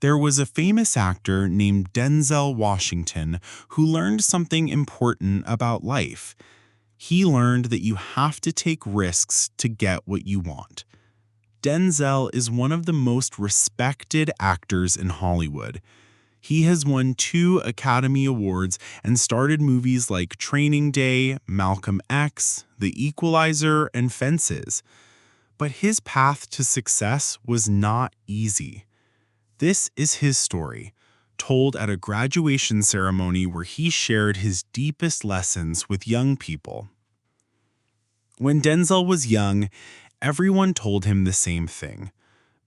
There was a famous actor named Denzel Washington who learned something important about life. He learned that you have to take risks to get what you want. Denzel is one of the most respected actors in Hollywood. He has won 2 Academy Awards and starred movies like Training Day, Malcolm X, The Equalizer, and Fences. But his path to success was not easy. This is his story, told at a graduation ceremony where he shared his deepest lessons with young people. When Denzel was young, everyone told him the same thing.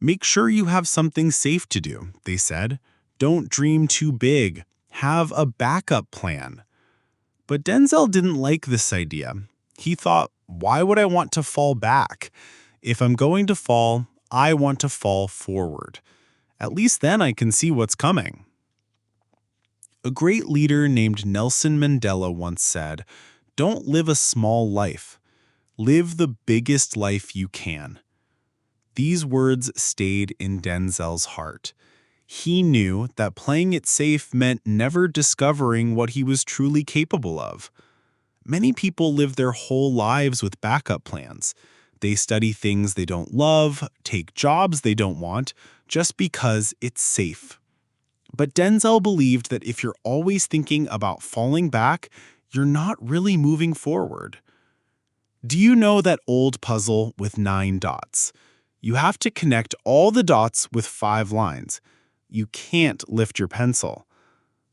Make sure you have something safe to do, they said. Don't dream too big. Have a backup plan. But Denzel didn't like this idea. He thought, why would I want to fall back? If I'm going to fall, I want to fall forward. At least then I can see what's coming. A great leader named Nelson Mandela once said, "Don't live a small life. Live the biggest life you can." These words stayed in Denzel's heart. He knew that playing it safe meant never discovering what he was truly capable of. Many people live their whole lives with backup plans. They study things they don't love, take jobs they don't want, just because it's safe. But Denzel believed that if you're always thinking about falling back, you're not really moving forward. Do you know that old puzzle with 9 dots? You have to connect all the dots with 5 lines. You can't lift your pencil.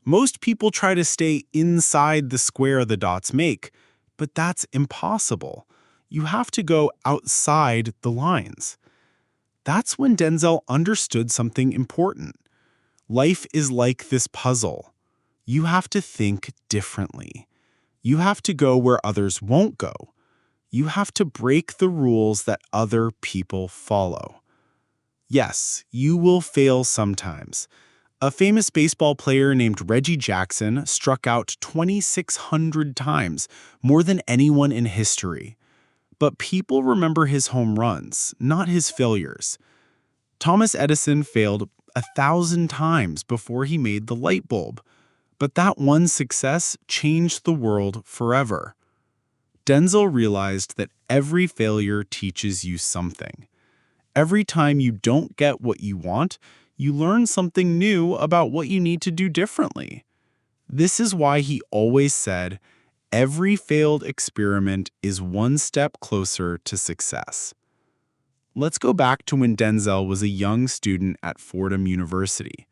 Most people try to stay inside the square the dots make, but that's impossible. You have to go outside the lines. That's when Denzel understood something important. Life is like this puzzle. You have to think differently. You have to go where others won't go. You have to break the rules that other people follow. Yes, you will fail sometimes. A famous baseball player named Reggie Jackson struck out 2,600 times, more than anyone in history. But people remember his home runs, not his failures. Thomas Edison failed 1,000 times before he made the light bulb, but that one success changed the world forever. Denzel realized that every failure teaches you something. Every time you don't get what you want, you learn something new about what you need to do differently. This is why he always said, every failed experiment is one step closer to success. Let's go back to when Denzel was a young student at Fordham University.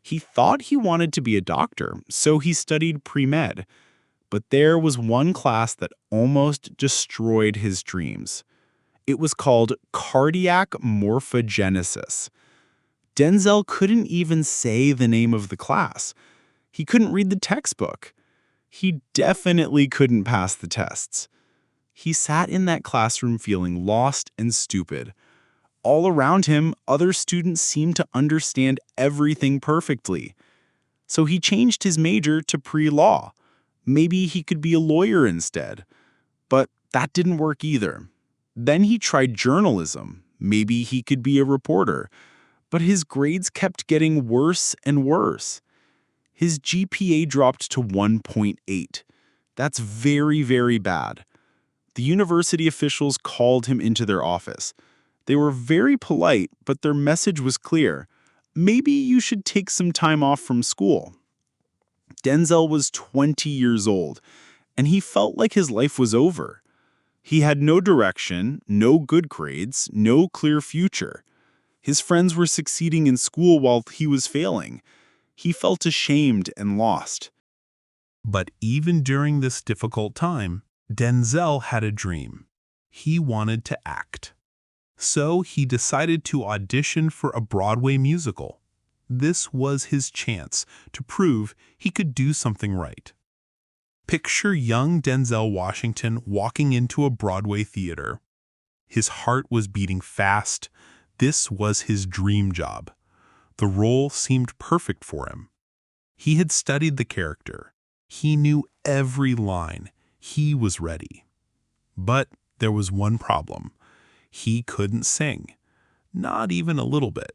He thought he wanted to be a doctor, so he studied pre-med. But there was one class that almost destroyed his dreams. It was called cardiac morphogenesis. Denzel couldn't even say the name of the class. He couldn't read the textbook. He definitely couldn't pass the tests. He sat in that classroom feeling lost and stupid. All around him, other students seemed to understand everything perfectly. So he changed his major to pre-law. Maybe he could be a lawyer instead. But that didn't work either. Then he tried journalism. Maybe he could be a reporter. But his grades kept getting worse and worse. His GPA dropped to 1.8. That's very, very bad. The university officials called him into their office. They were very polite, but their message was clear. Maybe you should take some time off from school. Denzel was 20 years old, and he felt like his life was over. He had no direction, no good grades, no clear future. His friends were succeeding in school while he was failing. He felt ashamed and lost. But even during this difficult time, Denzel had a dream. He wanted to act. So he decided to audition for a Broadway musical. This was his chance to prove he could do something right. Picture young Denzel Washington walking into a Broadway theater. His heart was beating fast. This was his dream job. The role seemed perfect for him. He had studied the character. He knew every line. He was ready. But there was one problem. He couldn't sing. Not even a little bit.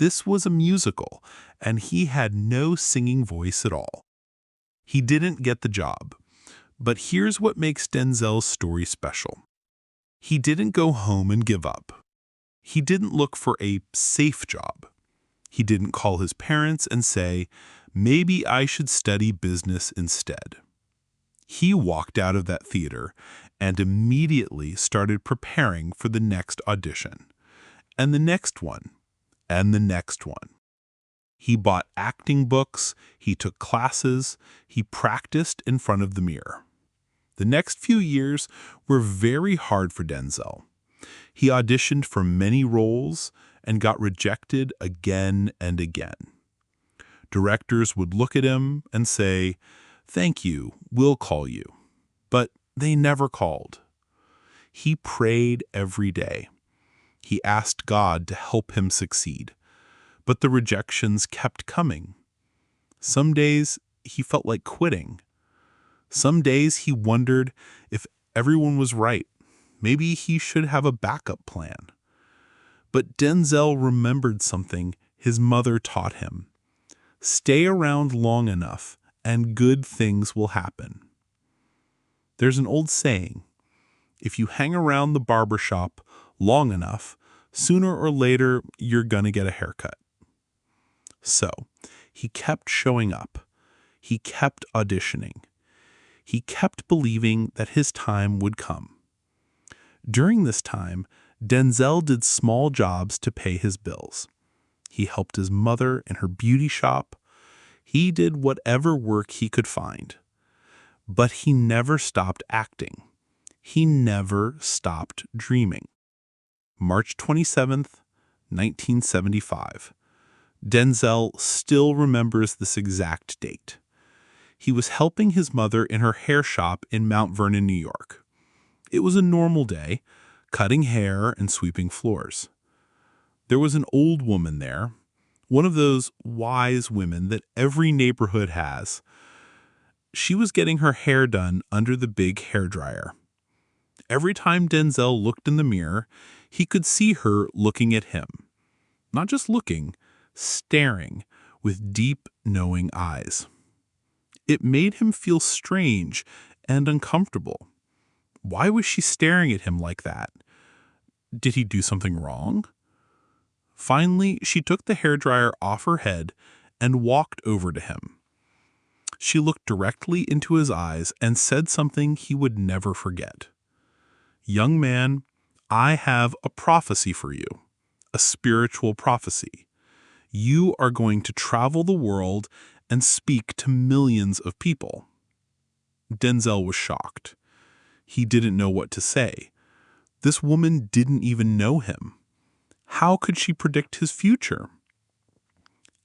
this was a musical, and he had no singing voice at all. He didn't get the job. But here's what makes Denzel's story special. He didn't go home and give up. He didn't look for a safe job. He didn't call his parents and say, maybe I should study business instead. He walked out of that theater and immediately started preparing for the next audition, and the next one, and the next one. He bought acting books, he took classes, he practiced in front of the mirror. The next few years were very hard for Denzel. He auditioned for many roles and got rejected again and again. Directors would look at him and say, "Thank you, we'll call you." But they never called. He prayed every day. He asked God to help him succeed. But the rejections kept coming. Some days he felt like quitting. Some days he wondered if everyone was right. Maybe he should have a backup plan. But Denzel remembered something his mother taught him. Stay around long enough and good things will happen. There's an old saying, if you hang around the barber shop long enough, sooner or later you're gonna get a haircut. So, he kept showing up. He kept auditioning. He kept believing that his time would come. During this time, Denzel did small jobs to pay his bills. He helped his mother in her beauty shop. He did whatever work he could find. But he never stopped acting. He never stopped dreaming. March 27th, 1975. Denzel still remembers this exact date. He was helping his mother in her hair shop in Mount Vernon, New York. It was a normal day, cutting hair and sweeping floors. There was an old woman there, one of those wise women that every neighborhood has. She was getting her hair done under the big hairdryer. Every time Denzel looked in the mirror, he could see her looking at him. Not just looking, staring with deep, knowing eyes. It made him feel strange and uncomfortable. Why was she staring at him like that? Did he do something wrong? Finally, she took the hairdryer off her head and walked over to him. She looked directly into his eyes and said something he would never forget. "Young man, I have a prophecy for you, a spiritual prophecy. You are going to travel the world and speak to millions of people." Denzel was shocked. He didn't know what to say. This woman didn't even know him. How could she predict his future?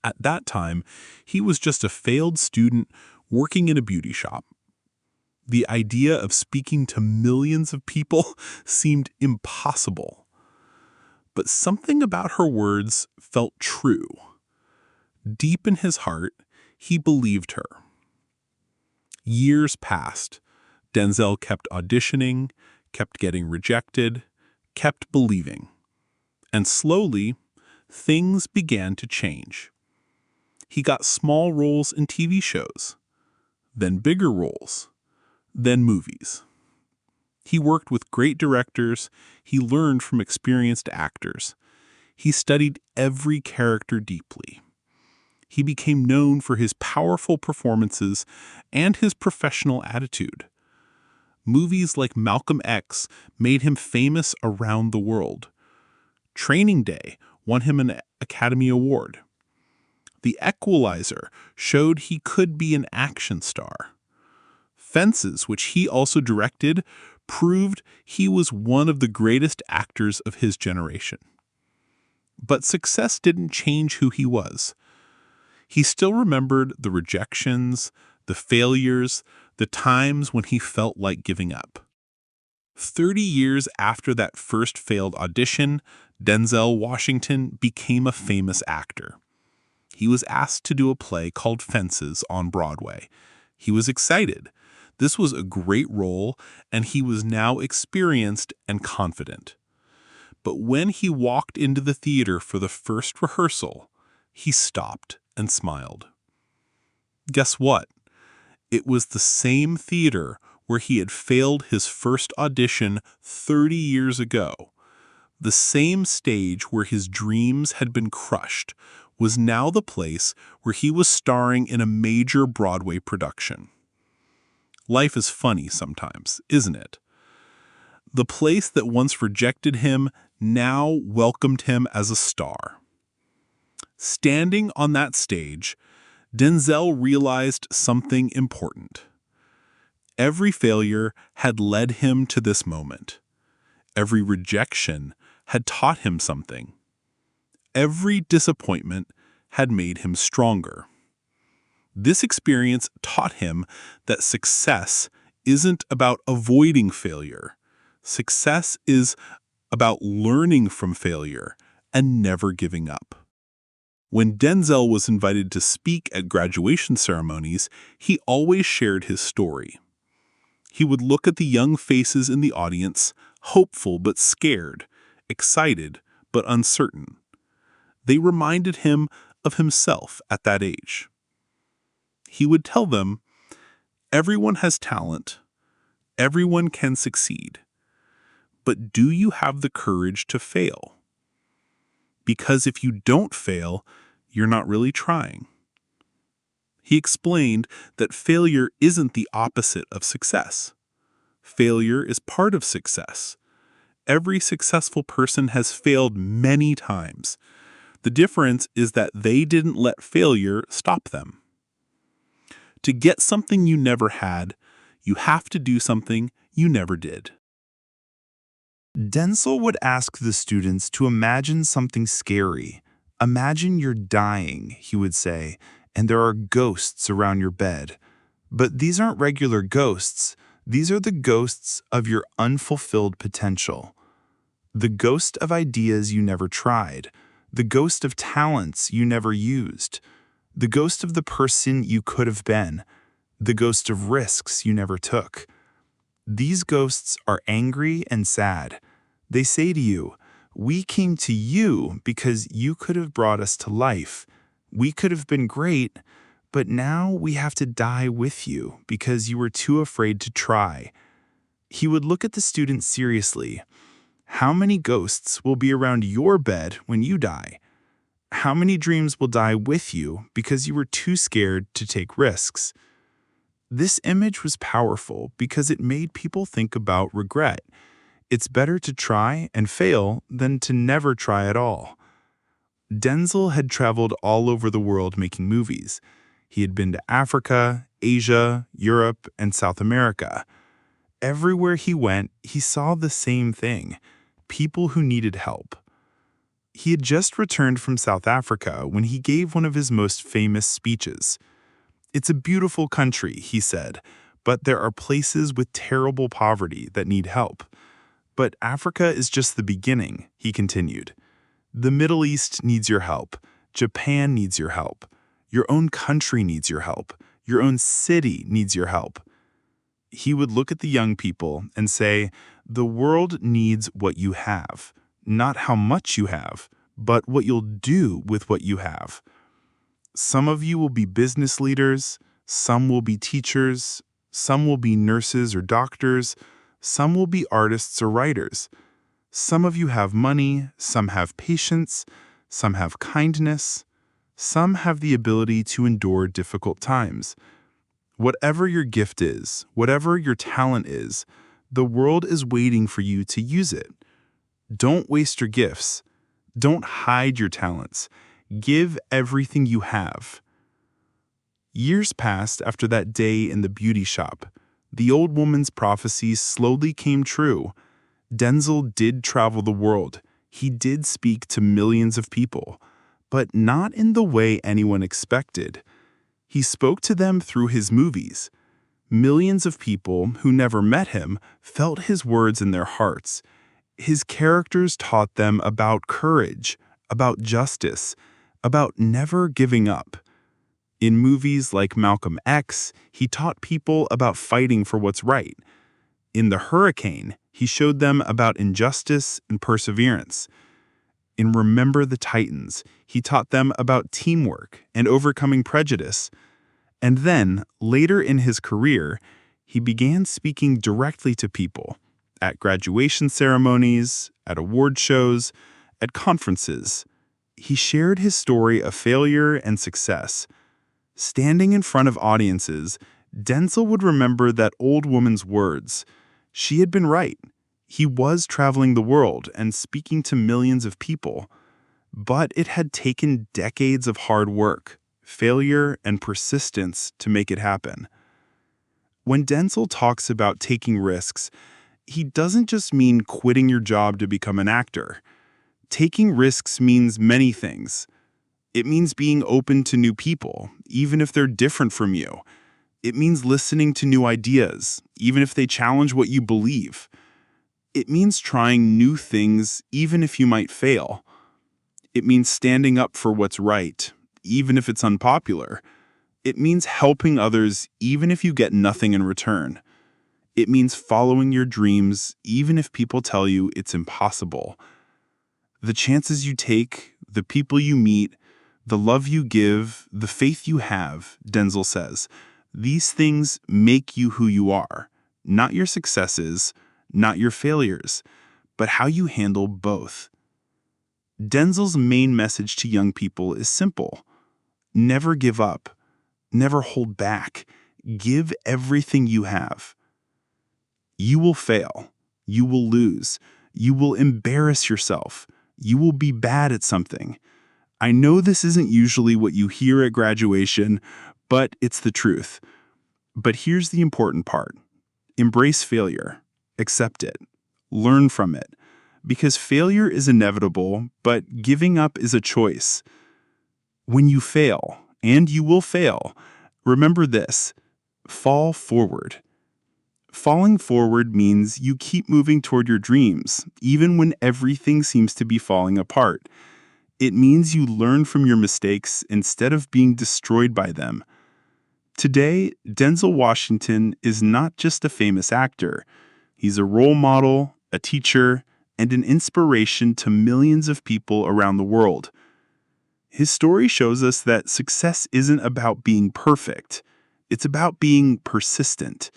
At that time, he was just a failed student working in a beauty shop. The idea of speaking to millions of people seemed impossible. But something about her words felt true. Deep in his heart, he believed her. Years passed. Denzel kept auditioning, kept getting rejected, kept believing. And slowly, things began to change. He got small roles in TV shows, then bigger roles, then movies. He worked with great directors. He learned from experienced actors. He studied every character deeply. He became known for his powerful performances and his professional attitude. Movies like Malcolm X made him famous around the world. Training Day won him an Academy Award. The Equalizer showed he could be an action star. Fences, which he also directed, proved he was one of the greatest actors of his generation. But success didn't change who he was. He still remembered the rejections, the failures, the times when he felt like giving up. 30 years after that first failed audition, Denzel Washington became a famous actor. He was asked to do a play called Fences on Broadway. He was excited. This was a great role, and he was now experienced and confident. But when he walked into the theater for the first rehearsal, He stopped and smiled. Guess what? It was the same theater where he had failed his first audition 30 years ago. The same stage where his dreams had been crushed was now the place where he was starring in a major Broadway production. Life is funny sometimes, isn't it? The place that once rejected him now welcomed him as a star. Standing on that stage, Denzel realized something important. Every failure had led him to this moment. Every rejection had taught him something. Every disappointment had made him stronger. This experience taught him that success isn't about avoiding failure. Success is about learning from failure and never giving up. When Denzel was invited to speak at graduation ceremonies, he always shared his story. He would look at the young faces in the audience, hopeful but scared, excited but uncertain. They reminded him of himself at that age. He would tell them, "Everyone has talent. Everyone can succeed. But do you have the courage to fail? Because if you don't fail, you're not really trying." He explained that failure isn't the opposite of success. Failure is part of success. Every successful person has failed many times. The difference is that they didn't let failure stop them. To get something you never had, you have to do something you never did. Denzel would ask the students to imagine something scary. Imagine you're dying, he would say, and there are ghosts around your bed. But these aren't regular ghosts. These are the ghosts of your unfulfilled potential. The ghost of ideas you never tried. The ghost of talents you never used. The ghost of the person you could have been. The ghost of risks you never took. These ghosts are angry and sad. They say to you, "We came to you because you could have brought us to life. We could have been great, but now we have to die with you because you were too afraid to try." He would look at the students seriously. How many ghosts will be around your bed when you die? How many dreams will die with you because you were too scared to take risks? This image was powerful because it made people think about regret. It's better to try and fail than to never try at all. Denzel had traveled all over the world making movies. He had been to Africa, Asia, Europe, and South America. Everywhere he went, he saw the same thing: people who needed help. He had just returned from South Africa when he gave one of his most famous speeches. "It's a beautiful country," he said, "but there are places with terrible poverty that need help. But Africa is just the beginning," he continued. "The Middle East needs your help. Japan needs your help. Your own country needs your help. Your own city needs your help." He would look at the young people and say, "The world needs what you have, not how much you have, but what you'll do with what you have. Some of you will be business leaders, some will be teachers, some will be nurses or doctors, some will be artists or writers. Some of you have money, some have patience, some have kindness, some have the ability to endure difficult times. Whatever your gift is, whatever your talent is, the world is waiting for you to use it. Don't waste your gifts. Don't hide your talents. Give everything you have." Years passed after that day in the beauty shop. The old woman's prophecies slowly came true. Denzel did travel the world. He did speak to millions of people, but not in the way anyone expected. He spoke to them through his movies. Millions of people who never met him felt his words in their hearts. His characters taught them about courage, about justice, about never giving up. In movies like Malcolm X, he taught people about fighting for what's right. In The Hurricane, he showed them about injustice and perseverance. In Remember the Titans, he taught them about teamwork and overcoming prejudice. And then, later in his career, he began speaking directly to people at graduation ceremonies, at award shows, at conferences. He shared his story of failure and success. Standing in front of audiences, Denzel would remember that old woman's words. She had been right. He was traveling the world and speaking to millions of people. But it had taken decades of hard work, failure, and persistence to make it happen. When Denzel talks about taking risks, he doesn't just mean quitting your job to become an actor. Taking risks means many things. It means being open to new people, even if they're different from you. It means listening to new ideas, even if they challenge what you believe. It means trying new things, even if you might fail. It means standing up for what's right, even if it's unpopular. It means helping others, even if you get nothing in return. It means following your dreams, even if people tell you it's impossible. The chances you take, the people you meet, the love you give, the faith you have, Denzel says, these things make you who you are, not your successes, not your failures, but how you handle both. Denzel's main message to young people is simple. Never give up. Never hold back. Give everything you have. You will fail. You will lose. You will embarrass yourself. You will be bad at something. I know this isn't usually what you hear at graduation, but it's the truth. But here's the important part. Embrace failure. Accept it. Learn from it. Because failure is inevitable, but giving up is a choice. When you fail, and you will fail, remember this: fall forward. Falling forward means you keep moving toward your dreams, even when everything seems to be falling apart. It means you learn from your mistakes instead of being destroyed by them. Today, Denzel Washington is not just a famous actor. He's a role model, a teacher, and an inspiration to millions of people around the world. His story shows us that success isn't about being perfect. It's about being persistent.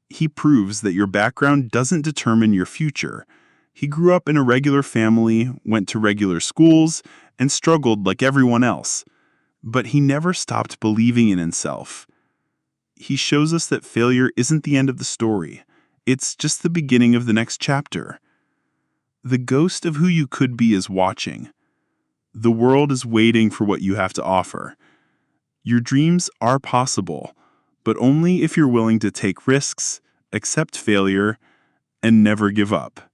He proves that your background doesn't determine your future. He grew up in a regular family, went to regular schools, and struggled like everyone else. But he never stopped believing in himself. He shows us that failure isn't the end of the story. It's just the beginning of the next chapter. The ghost of who you could be is watching. The world is waiting for what you have to offer. Your dreams are possible, but only if you're willing to take risks, accept failure, and never give up.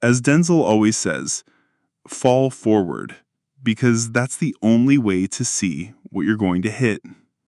As Denzel always says, fall forward, because that's the only way to see what you're going to hit.